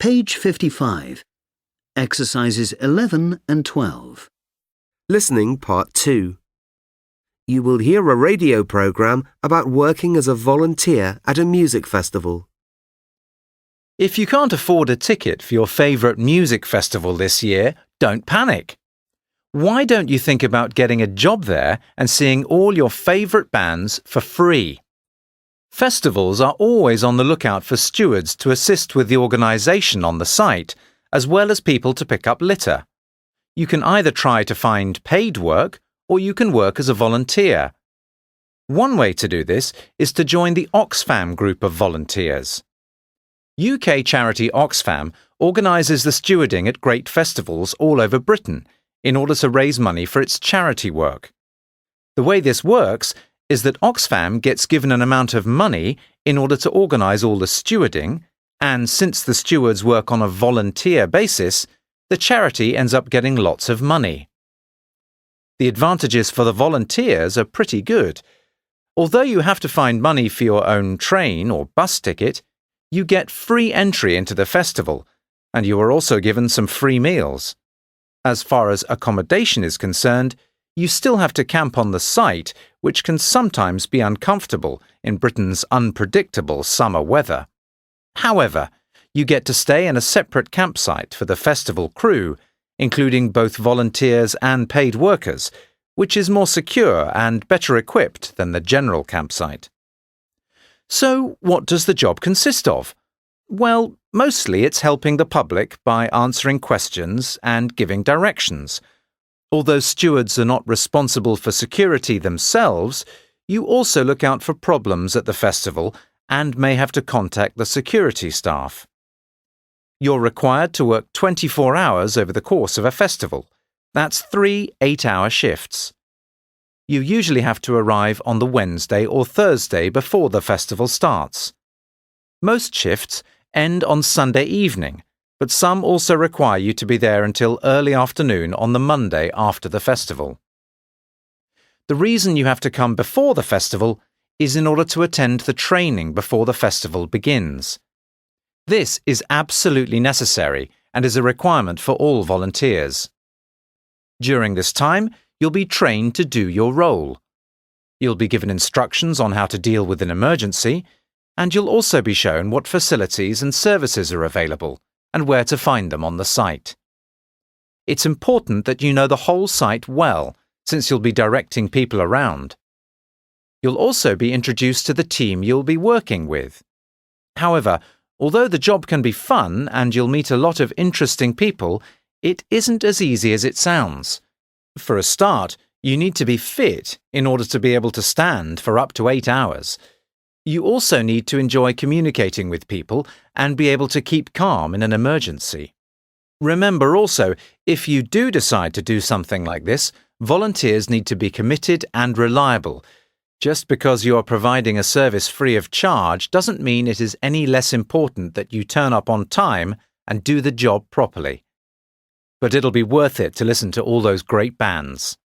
Page 55. Exercises 11 and 12. Listening Part 2. You will hear a radio program about working as a volunteer at a music festival. If you can't afford a ticket for your favourite music festival this year, don't panic. Why don't you think about getting a job there and seeing all your favourite bands for free? Festivals are always on the lookout for stewards to assist with the organisation on the site, as well as people to pick up litter. You can either try to find paid work or you can work as a volunteer. One way to do this is to join the Oxfam group of volunteers. UK charity Oxfam organises the stewarding at great festivals all over Britain in order to raise money for its charity work. The way this works is that Oxfam gets given an amount of money in order to organise all the stewarding, and since the stewards work on a volunteer basis, the charity ends up getting lots of money. The advantages for the volunteers are pretty good. Although you have to find money for your own train or bus ticket, you get free entry into the festival, and you are also given some free meals. As far as accommodation is concerned, you still have to camp on the site, which can sometimes be uncomfortable in Britain's unpredictable summer weather. However, you get to stay in a separate campsite for the festival crew, including both volunteers and paid workers, which is more secure and better equipped than the general campsite. So, what does the job consist of? Well, mostly it's helping the public by answering questions and giving directions. Although stewards are not responsible for security themselves, you also look out for problems at the festival and may have to contact the security staff. You're required to work 24 hours over the course of a festival. That's 3 8-hour shifts. You usually have to arrive on the Wednesday or Thursday before the festival starts. Most shifts end on Sunday evening, but some also require you to be there until early afternoon on the Monday after the festival. The reason you have to come before the festival is in order to attend the training before the festival begins. This is absolutely necessary and is a requirement for all volunteers. During this time, you'll be trained to do your role. You'll be given instructions on how to deal with an emergency, and you'll also be shown what facilities and services are available and where to find them on the site. It's important that you know the whole site well, since you'll be directing people around. You'll also be introduced to the team you'll be working with. However, although the job can be fun and you'll meet a lot of interesting people, it isn't as easy as it sounds. For a start, you need to be fit in order to be able to stand for up to 8 hours. You also need to enjoy communicating with people and be able to keep calm in an emergency. Remember also, if you do decide to do something like this, volunteers need to be committed and reliable. Just because you are providing a service free of charge doesn't mean it is any less important that you turn up on time and do the job properly. But it'll be worth it to listen to all those great bands.